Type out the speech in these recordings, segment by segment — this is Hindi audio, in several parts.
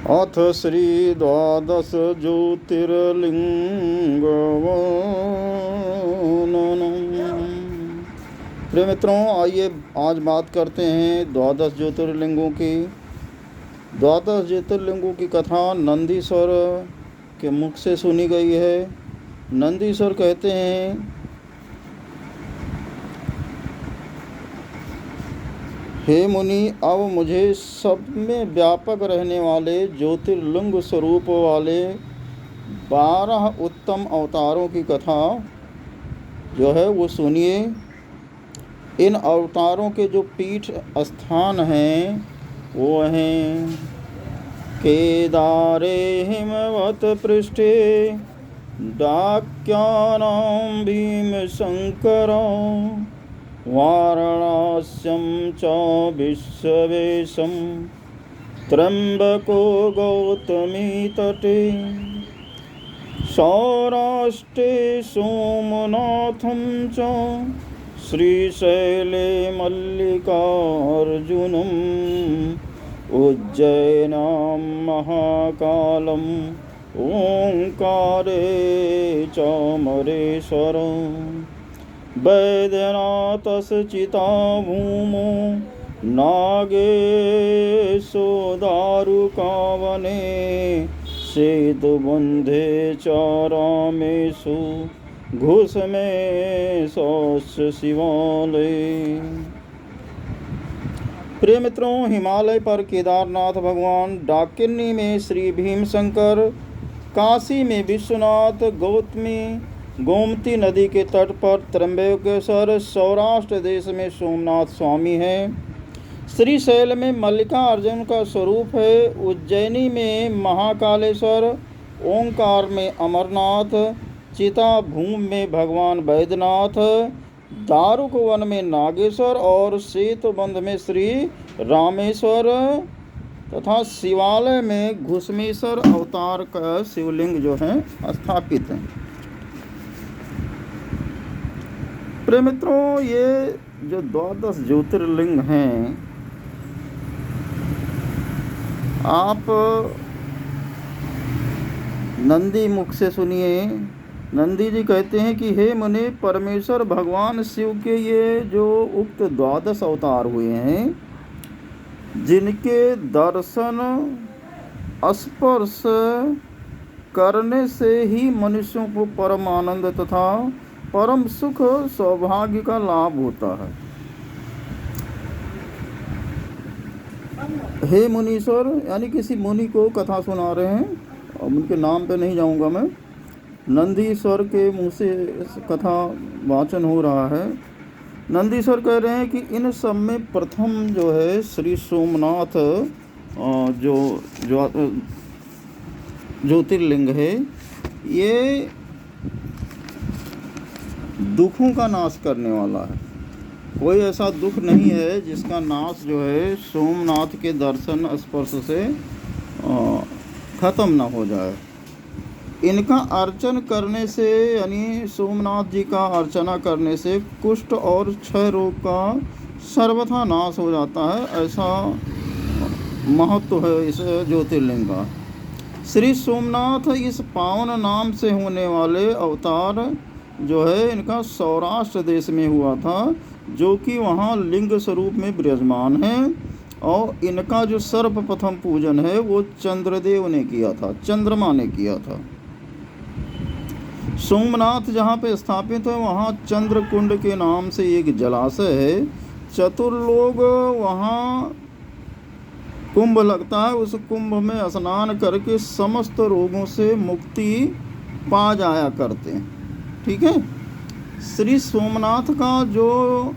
अथ श्री द्वादश ज्योतिर्लिंग वर्णनम्। प्रिय मित्रों, आइए आज बात करते हैं द्वादश ज्योतिर्लिंगों की। द्वादश ज्योतिर्लिंगों की कथा नंदीश्वर के मुख से सुनी गई है। नंदीश्वर कहते हैं, हे मुनि, अब मुझे सब में व्यापक रहने वाले ज्योतिर्लिंग स्वरूप वाले 12 उत्तम अवतारों की कथा जो है वो सुनिए। इन अवतारों के जो पीठ स्थान हैं वो हैं केदारे हिमवत पृष्ठे डाक्यानां भीमशंकरं वाराणस्यं च विश्ववेशं त्र्यंबको गौतमी तटे सौराष्ट्रे सोमनाथं च श्रीशैले मल्लिकार्जुनम् उज्जैनां महाकालम् ओंकारे च मरेश्वरम् वैद्यनाथस्थिता भूमो नागेशो दारुकावने सेतुबन्धे च रामेषु घुसमेशस्य शिवालये। प्रिय मित्रों, हिमालय पर केदारनाथ भगवान, डाकिनी में श्री भीमशंकर, काशी में विश्वनाथ, गोमती नदी के तट पर त्र्यंबकेश्वर, सौराष्ट्र देश में सोमनाथ स्वामी हैं। श्रीशैल में मल्लिकार्जुन का स्वरूप है। उज्जैनी में महाकालेश्वर, ओंकार में अमरनाथ, चिताभूम में भगवान वैद्यनाथ, दारुक वन में नागेश्वर और सेतुबंध में श्री रामेश्वर तथा शिवालय में घुसमेश्वर अवतार का शिवलिंग जो है स्थापित है। प्रिय मित्रों, ये जो द्वादश ज्योतिर्लिंग हैं, आप नंदी मुख से सुनिए। नंदी जी कहते हैं कि हे मुनि, परमेश्वर भगवान शिव के ये जो उक्त द्वादश अवतार हुए हैं, जिनके दर्शन स्पर्श करने से ही मनुष्यों को परम आनंद तथा परम सुख सौभाग्य का लाभ होता है। हे मुनीश्वर, यानी किसी मुनि को कथा सुना रहे हैं, और उनके नाम पे नहीं जाऊंगा मैं। नंदीश्वर के मुँह से कथा वाचन हो रहा है। नंदीश्वर कह रहे हैं कि इन सब में प्रथम जो है श्री सोमनाथ जो ज्योतिर्लिंग है, ये दुखों का नाश करने वाला है। कोई ऐसा दुख नहीं है जिसका नाश जो है सोमनाथ के दर्शन स्पर्श से ख़त्म ना हो जाए। इनका अर्चन करने से, यानी सोमनाथ जी का अर्चना करने से कुष्ठ और क्षय रोग का सर्वथा नाश हो जाता है। ऐसा महत्व है इस ज्योतिर्लिंग का। श्री सोमनाथ इस पावन नाम से होने वाले अवतार जो है, इनका सौराष्ट्र देश में हुआ था, जो कि वहाँ लिंग स्वरूप में विराजमान है। और इनका जो सर्वप्रथम पूजन है वो चंद्रदेव ने किया था, चंद्रमा ने किया था। सोमनाथ जहाँ पे स्थापित है वहाँ चंद्रकुंड के नाम से एक जलाशय है। चतुर्लोग वहाँ कुंभ लगता है। उस कुंभ में स्नान करके समस्त रोगों से मुक्ति पा जाया करते हैं। ठीक है। श्री सोमनाथ का जो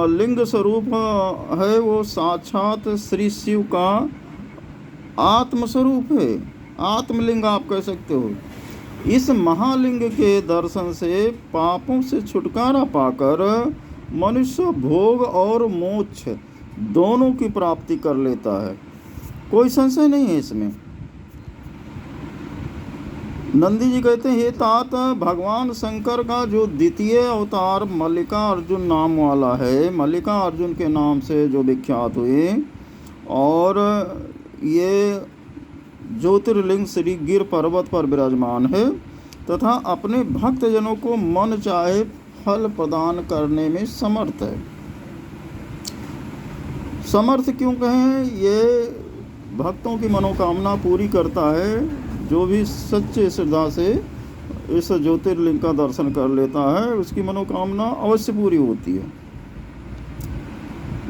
लिंग स्वरूप है वो साक्षात श्री शिव का आत्मस्वरूप है। आत्मलिंग आप कह सकते हो। इस महालिंग के दर्शन से पापों से छुटकारा पाकर मनुष्य भोग और मोक्ष दोनों की प्राप्ति कर लेता है। कोई संशय नहीं है इसमें। नंदी जी कहते हैं, हे तात, भगवान शंकर का जो द्वितीय अवतार मल्लिकार्जुन नाम वाला है, मल्लिकार्जुन के नाम से जो विख्यात हुए, और ये ज्योतिर्लिंग श्री गिर पर्वत पर विराजमान है तथा अपने भक्तजनों को मन चाहे फल प्रदान करने में समर्थ है। समर्थ क्यों कहें? ये भक्तों की मनोकामना पूरी करता है। जो भी सच्चे श्रद्धा से इस ज्योतिर्लिंग का दर्शन कर लेता है उसकी मनोकामना अवश्य पूरी होती है।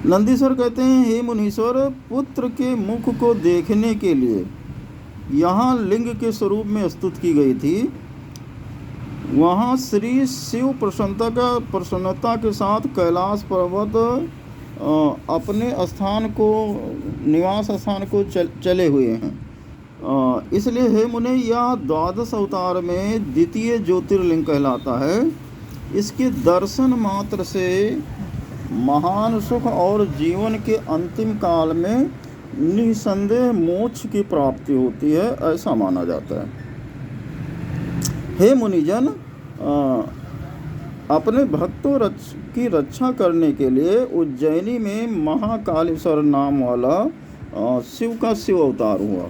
नंदीश्वर कहते हैं, हे मुनीश्वर, पुत्र के मुख को देखने के लिए यहाँ लिंग के स्वरूप में स्तुति की गई थी। वहाँ श्री शिव प्रसन्नता के साथ कैलाश पर्वत अपने स्थान को, निवास स्थान को चले हुए हैं। इसलिए हे मुने, यह द्वादश अवतार में द्वितीय ज्योतिर्लिंग कहलाता है। इसके दर्शन मात्र से महान सुख और जीवन के अंतिम काल में निसंदेह मोक्ष की प्राप्ति होती है, ऐसा माना जाता है। हे मुनिजन, अपने भक्तों की रक्षा करने के लिए उज्जैनी में महाकालेश्वर नाम वाला शिव का शिव अवतार हुआ।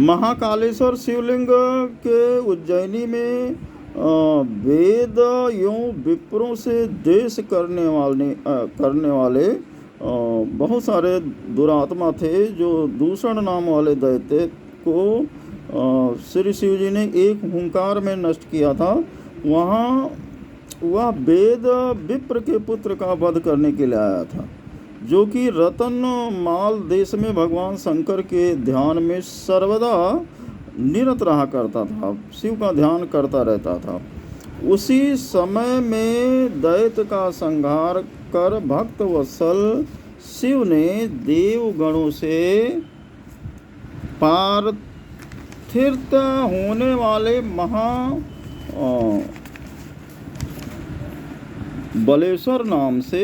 महाकालेश्वर शिवलिंग के उज्जैनी में वेद एवं विप्रों से द्वेष करने वाले बहुत सारे दुरात्मा थे, जो दूषण नाम वाले दैत्य को श्री शिव जी ने एक हुंकार में नष्ट किया था। वहाँ वह वेद विप्र के पुत्र का वध करने के लिए आया था, जो कि रतनमाल देश में भगवान शंकर के ध्यान में सर्वदा निरत रहा करता था, शिव का ध्यान करता रहता था। उसी समय में दैत्य का संहार कर भक्त वत्सल शिव ने देवगणों से पार्थिव होने वाले बलेश्वर नाम से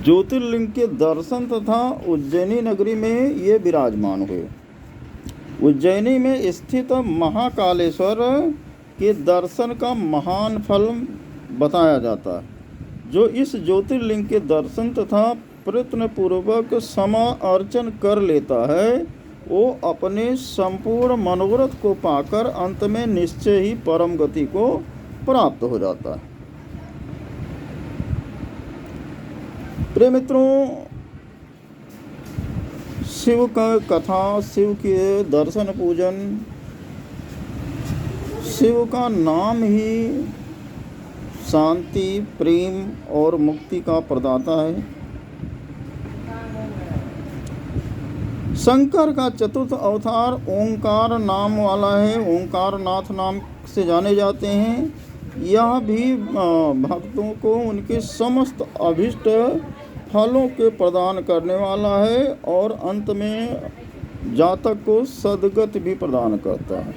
ज्योतिर्लिंग के दर्शन तथा उज्जैनी नगरी में ये विराजमान हुए। उज्जैनी में स्थित महाकालेश्वर के दर्शन का महान फल बताया जाता है। जो इस ज्योतिर्लिंग के दर्शन तथा प्रयत्न पूर्वक समा अर्चन कर लेता है, वो अपने संपूर्ण मनोरथ को पाकर अंत में निश्चय ही परम गति को प्राप्त हो जाता है। प्रिय मित्रों, शिव का कथा, शिव के दर्शन पूजन, शिव का नाम ही शांति, प्रेम और मुक्ति का प्रदाता है। शंकर का चतुर्थ अवतार ओंकार नाम वाला है, ओंकार नाथ नाम से जाने जाते हैं। यह भी भक्तों को उनके समस्त अभिष्ट फलों के प्रदान करने वाला है और अंत में जातक को सद्गति भी प्रदान करता है।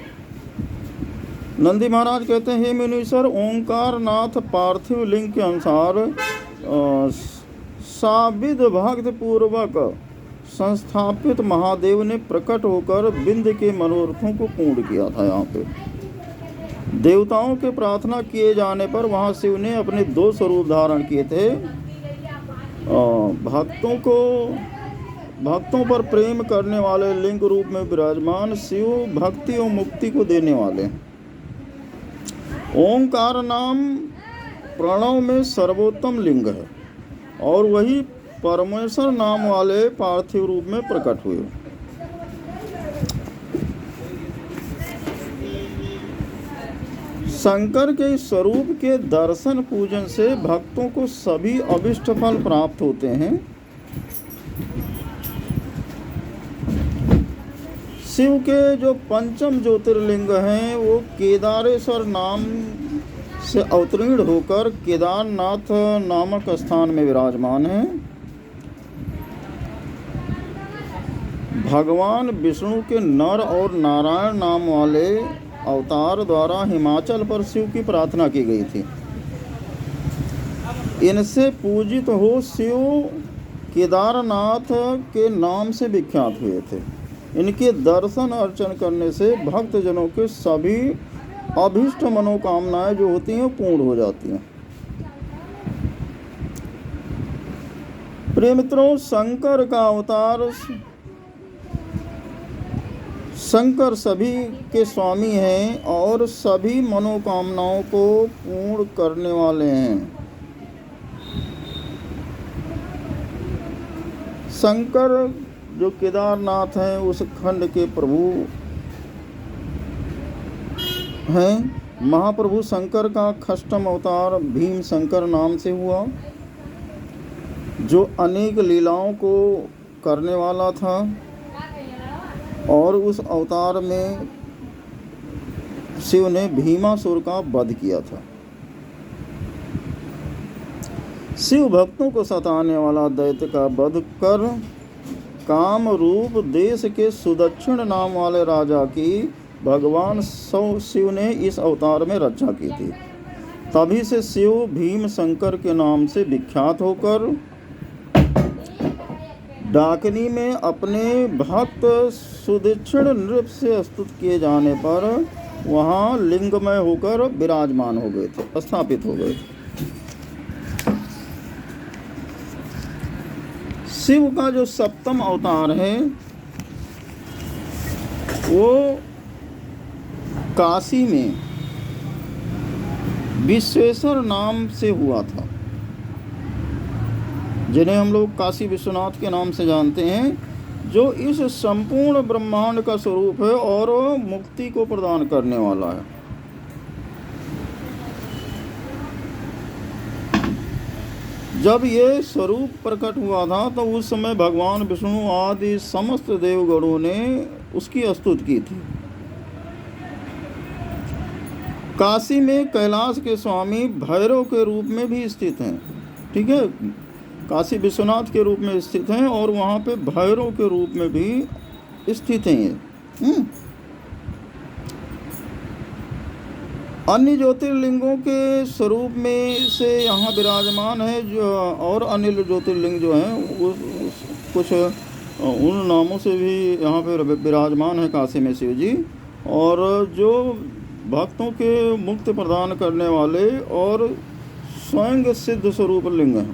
नंदी महाराज कहते हैं, हे मुनीश्वर, ओंकार नाथ पार्थिव लिंग के अनुसार साविद भक्त पूर्वक संस्थापित महादेव ने प्रकट होकर बिंद के मनोरथों को पूर्ण किया था। यहाँ पे देवताओं के प्रार्थना किए जाने पर वहाँ शिव ने अपने 2 स्वरूप धारण किए थे। भक्तों पर प्रेम करने वाले लिंग रूप में विराजमान शिव भक्ति और मुक्ति को देने वाले। ओंकार नाम प्रणव में सर्वोत्तम लिंग है और वही परमेश्वर नाम वाले पार्थिव रूप में प्रकट हुए। शंकर के स्वरूप के दर्शन पूजन से भक्तों को सभी अभिष्ट फल प्राप्त होते हैं। शिव के जो पंचम ज्योतिर्लिंग हैं वो केदारेश्वर नाम से अवतीर्ण होकर केदारनाथ नामक स्थान में विराजमान हैं। भगवान विष्णु के नर और नारायण नाम वाले अवतार द्वारा हिमाचल पर शिव की प्रार्थना की गई थी। इनसे पूजित हो शिव केदारनाथ के नाम से विख्यात हुए थे। इनके दर्शन अर्चन करने से भक्तजनों के सभी अभीष्ट मनोकामनाएं जो होती हैं पूर्ण हो जाती हैं। प्रिय मित्रों, शंकर का अवतार, शंकर सभी के स्वामी हैं और सभी मनोकामनाओं को पूर्ण करने वाले हैं। शंकर जो केदारनाथ हैं उस खंड के प्रभु हैं। महाप्रभु शंकर का षष्ठम अवतार भीम शंकर नाम से हुआ, जो अनेक लीलाओं को करने वाला था, और उस अवतार में शिव ने भीमासुर का वध किया था। शिव भक्तों को सताने वाला दैत्य का वध कर काम रूप देश के सुदक्षिण नाम वाले राजा की भगवान शिव ने इस अवतार में रक्षा की थी। तभी से शिव भीम शंकर के नाम से विख्यात होकर डाकिनी में अपने भक्त सुदक्षिण नृप से स्तुत किए जाने पर वहाँ लिंगमय होकर विराजमान हो गए थे, स्थापित हो गए थे। शिव का जो सप्तम अवतार है वो काशी में विश्वेश्वर नाम से हुआ था, जिन्हें हम लोग काशी विश्वनाथ के नाम से जानते हैं, जो इस संपूर्ण ब्रह्मांड का स्वरूप है और मुक्ति को प्रदान करने वाला है। जब ये स्वरूप प्रकट हुआ था तो उस समय भगवान विष्णु आदि समस्त देवगणों ने उसकी स्तुति की थी। काशी में कैलाश के स्वामी भैरव के रूप में भी स्थित हैं, ठीक है, काशी विश्वनाथ के रूप में स्थित हैं और वहाँ पे भैरव के रूप में भी स्थित हैं। अन्य ज्योतिर्लिंगों के स्वरूप में से यहाँ विराजमान है, जो और अन्य ज्योतिर्लिंग जो हैं वो कुछ उन नामों से भी यहाँ पे विराजमान है काशी में शिव जी, और जो भक्तों के मुक्ति प्रदान करने वाले और स्वयं सिद्ध स्वरूप लिंग हैं।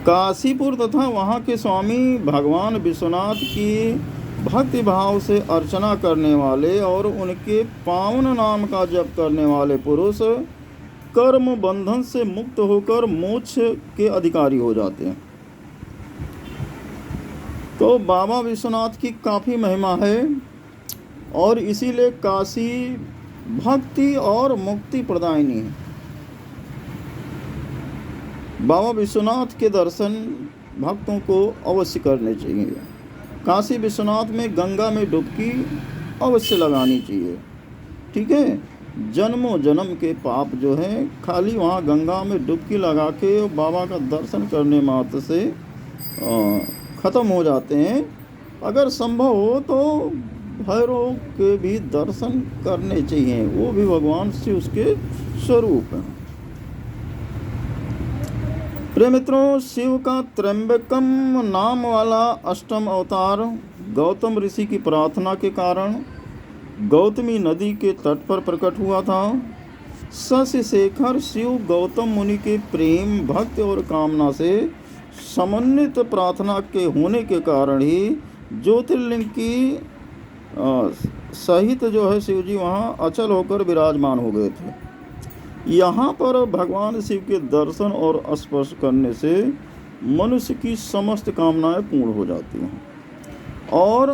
काशीपुर तथा वहाँ के स्वामी भगवान विश्वनाथ की भक्ति भाव से अर्चना करने वाले और उनके पावन नाम का जप करने वाले पुरुष कर्म बंधन से मुक्त होकर मोक्ष के अधिकारी हो जाते हैं। तो बाबा विश्वनाथ की काफ़ी महिमा है और इसीलिए काशी भक्ति और मुक्ति प्रदायिनी है। बाबा विश्वनाथ के दर्शन भक्तों को अवश्य करने चाहिए। काशी विश्वनाथ में गंगा में डुबकी अवश्य लगानी चाहिए, ठीक है। जन्मों जन्म के पाप जो हैं खाली वहाँ गंगा में डुबकी लगा के बाबा का दर्शन करने मात्र से ख़त्म हो जाते हैं। अगर संभव हो तो भैरव के भी दर्शन करने चाहिए, वो भी भगवान से उसके स्वरूप हैं। प्रिय मित्रों, शिव का त्र्यंबकम नाम वाला अष्टम अवतार गौतम ऋषि की प्रार्थना के कारण गौतमी नदी के तट पर प्रकट हुआ था। शशि शेखर शिव गौतम मुनि के प्रेम, भक्ति और कामना से समन्वित प्रार्थना के होने के कारण ही ज्योतिर्लिंग की सहित जो है शिव जी वहाँ अचल होकर विराजमान हो गए थे। यहाँ पर भगवान शिव के दर्शन और स्पर्श करने से मनुष्य की समस्त कामनाएं पूर्ण हो जाती हैं और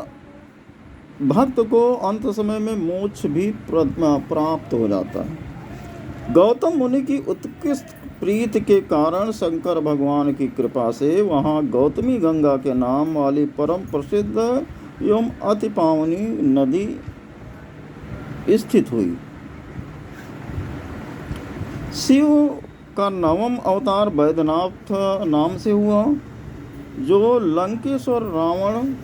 भक्त को अंत समय में मोक्ष भी प्राप्त हो जाता है। गौतम मुनि की उत्कृष्ट प्रीति के कारण शंकर भगवान की कृपा से वहाँ गौतमी गंगा के नाम वाली परम प्रसिद्ध एवं अति पावनी नदी स्थित हुई। शिव का नवम अवतार वैद्यनाथ नाम से हुआ, जो लंकेश्वर रावण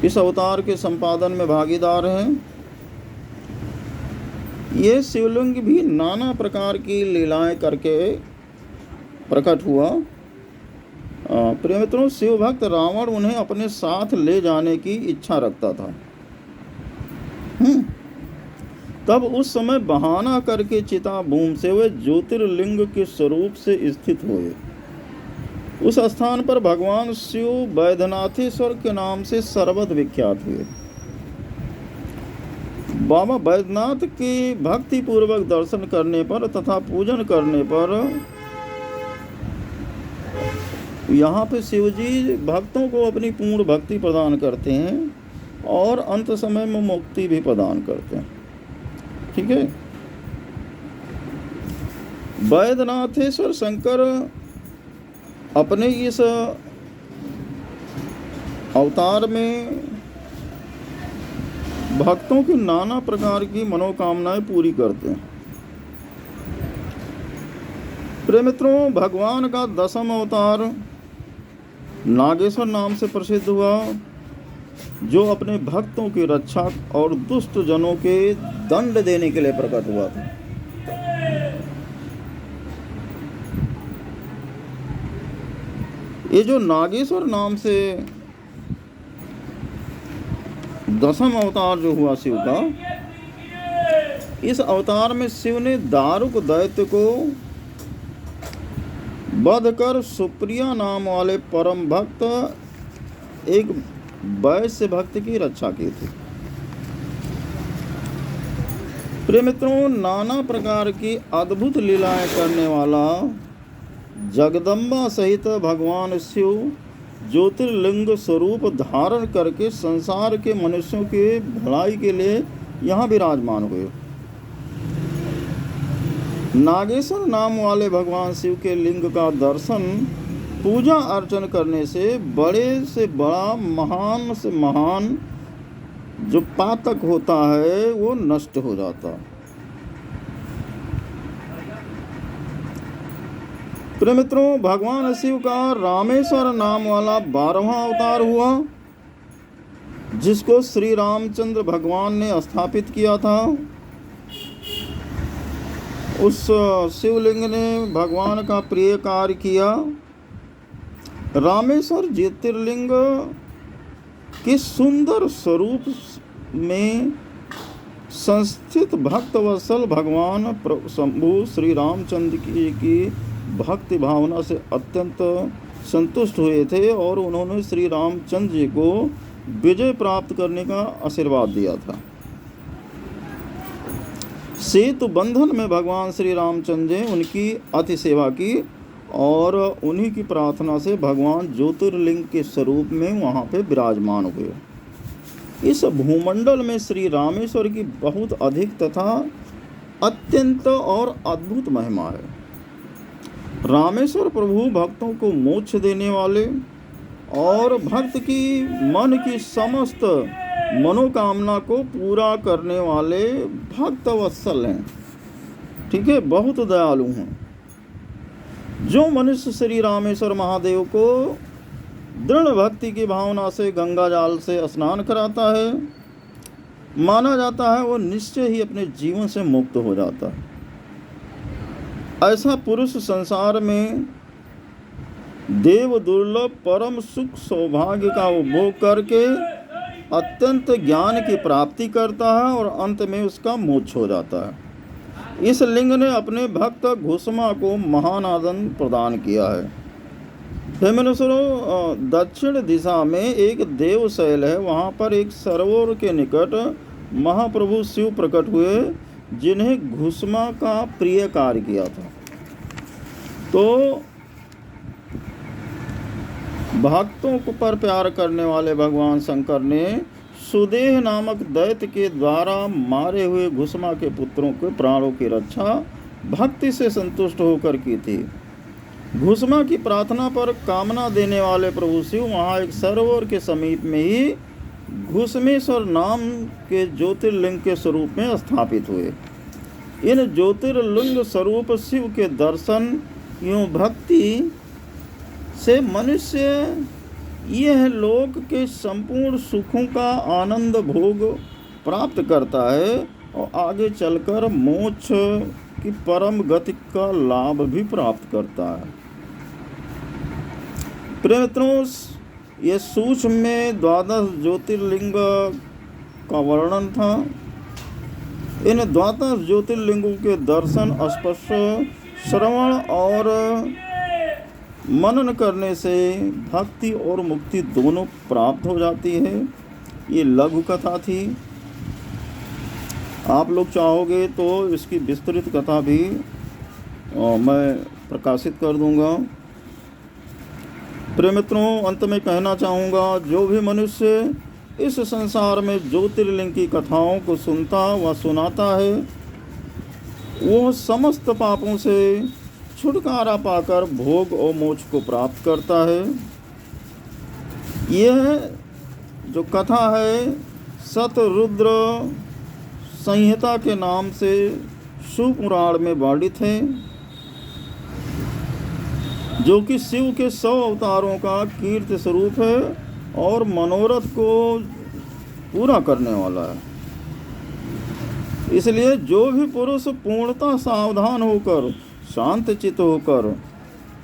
इस अवतार के संपादन में भागीदार हैं। ये शिवलिंग भी नाना प्रकार की लीलाएं करके प्रकट हुआ। प्रिय मित्रों, शिव भक्त रावण उन्हें अपने साथ ले जाने की इच्छा रखता था। तब उस समय बहाना करके चिता भूमि से वे ज्योतिर्लिंग के स्वरूप से स्थित हुए। उस स्थान पर भगवान शिव वैद्यनाथेश्वर के नाम से सर्वत्र विख्यात हुए। बाबा वैद्यनाथ के भक्ति पूर्वक दर्शन करने पर तथा पूजन करने पर यहाँ पे शिव जी भक्तों को अपनी पूर्ण भक्ति प्रदान करते हैं और अंत समय में मुक्ति भी प्रदान करते हैं। ठीक है। वैद्यनाथेश्वर शंकर अपने इस अवतार में भक्तों की नाना प्रकार की मनोकामनाएं पूरी करते हैं। प्रिय मित्रों, भगवान का 10वां अवतार नागेश्वर नाम से प्रसिद्ध हुआ, जो अपने भक्तों की रक्षा और दुष्ट जनों के दंड देने के लिए प्रकट हुआ था। ये जो नागेश्वर नाम से 10वां अवतार जो हुआ शिव का, इस अवतार में शिव ने दारुक दैत्य को वध कर सुप्रिया नाम वाले परम भक्त एक वैश्य भक्त की रक्षा की थी। प्रिय मित्रों, नाना प्रकार की अद्भुत लीलाएं करने वाला जगदम्बा सहित भगवान शिव ज्योतिर्लिंग स्वरूप धारण करके संसार के मनुष्यों के भलाई के लिए यहाँ विराजमान हुए। नागेश्वर नाम वाले भगवान शिव के लिंग का दर्शन पूजा अर्चन करने से बड़ा महान से महान जो पातक होता है वो नष्ट हो जाता है। प्रिय मित्रों, भगवान शिव का रामेश्वर नाम वाला 12वां अवतार हुआ, जिसको श्री रामचंद्र भगवान ने स्थापित किया था। उस शिवलिंग ने भगवान का प्रिय कार्य किया। रामेश्वर ज्योतिर्लिंग के सुंदर स्वरूप में संस्थित भक्तवत्सल भगवान शंभु श्री रामचंद्र की भक्ति भावना से अत्यंत संतुष्ट हुए थे और उन्होंने श्री रामचंद्र जी को विजय प्राप्त करने का आशीर्वाद दिया था। सेतु बंधन में भगवान श्री रामचंद्र जी उनकी अति सेवा की और उन्हीं की प्रार्थना से भगवान ज्योतिर्लिंग के स्वरूप में वहाँ पे विराजमान हुए। इस भूमंडल में श्री रामेश्वर की बहुत अधिक तथा अत्यंत और अद्भुत महिमा है। रामेश्वर प्रभु भक्तों को मोक्ष देने वाले और भक्त की मन की समस्त मनोकामना को पूरा करने वाले भक्त वत्सल हैं। ठीक है, बहुत दयालु हैं। जो मनुष्य श्री रामेश्वर महादेव को दृढ़ भक्ति की भावना से गंगा जल से स्नान कराता है, माना जाता है वो निश्चय ही अपने जीवन से मुक्त हो जाता है। ऐसा पुरुष संसार में देव दुर्लभ परम सुख सौभाग्य का उपभोग करके अत्यंत ज्ञान की प्राप्ति करता है और अंत में उसका मोक्ष हो जाता है। इस लिंग ने अपने भक्त घुसमा को महान आनंद प्रदान किया है। हे मनुष्यों, दक्षिण दिशा में एक देवशैल है। वहाँ पर एक सरोवर के निकट महाप्रभु शिव प्रकट हुए, जिन्हें घुसमा का प्रिय कार्य किया था। तो भक्तों को पर प्यार करने वाले भगवान शंकर ने सुदेह नामक दैत्य के द्वारा मारे हुए घुसमा के पुत्रों के प्राणों की रक्षा भक्ति से संतुष्ट होकर की थी। घुसमा की प्रार्थना पर कामना देने वाले प्रभु शिव वहाँ एक सरोवर के समीप में ही घुसमेश्वर नाम के ज्योतिर्लिंग के स्वरूप में स्थापित हुए। इन ज्योतिर्लिंग स्वरूप शिव के दर्शन एवं भक्ति से मनुष्य यह लोक के संपूर्ण सुखों का आनंद भोग प्राप्त करता है और आगे चलकर मोक्ष की परम गति का लाभ भी प्राप्त करता है। प्रिय मित्रों, ये सूक्ष्म में 12 ज्योतिर्लिंग का वर्णन था। इन द्वादश ज्योतिर्लिंगों के दर्शन, स्पर्श, श्रवण और मनन करने से भक्ति और मुक्ति दोनों प्राप्त हो जाती है। ये लघु कथा थी। आप लोग चाहोगे तो इसकी विस्तृत कथा भी मैं प्रकाशित कर दूंगा। प्रिय मित्रों, अंत में कहना चाहूँगा, जो भी मनुष्य इस संसार में ज्योतिर्लिंग की कथाओं को सुनता व सुनाता है, वो समस्त पापों से छुटकारा पाकर भोग और मोक्ष को प्राप्त करता है। यह जो कथा है सतरुद्र संहिता के नाम से शिवपुराण में वर्णित है, जो कि शिव के 100 अवतारों का कीर्ति स्वरूप है और मनोरथ को पूरा करने वाला है। इसलिए जो भी पुरुष पूर्णतः सावधान होकर, शांत चित्त होकर,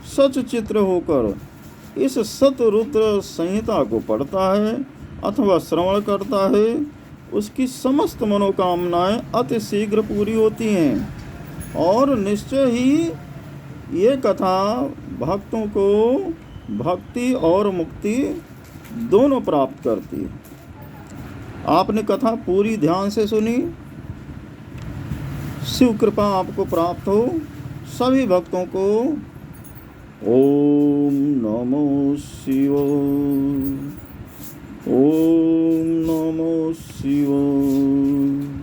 सच चित्र होकर इस सतरुद्र संहिता को पढ़ता है अथवा श्रवण करता है, उसकी समस्त मनोकामनाएं अति शीघ्र पूरी होती हैं और निश्चय ही ये कथा भक्तों को भक्ति और मुक्ति दोनों प्राप्त करती है। आपने कथा पूरी ध्यान से सुनी। शिव कृपा आपको प्राप्त हो। सभी भक्तों को ओम नमो शिवाय, ओम नमो शिवाय।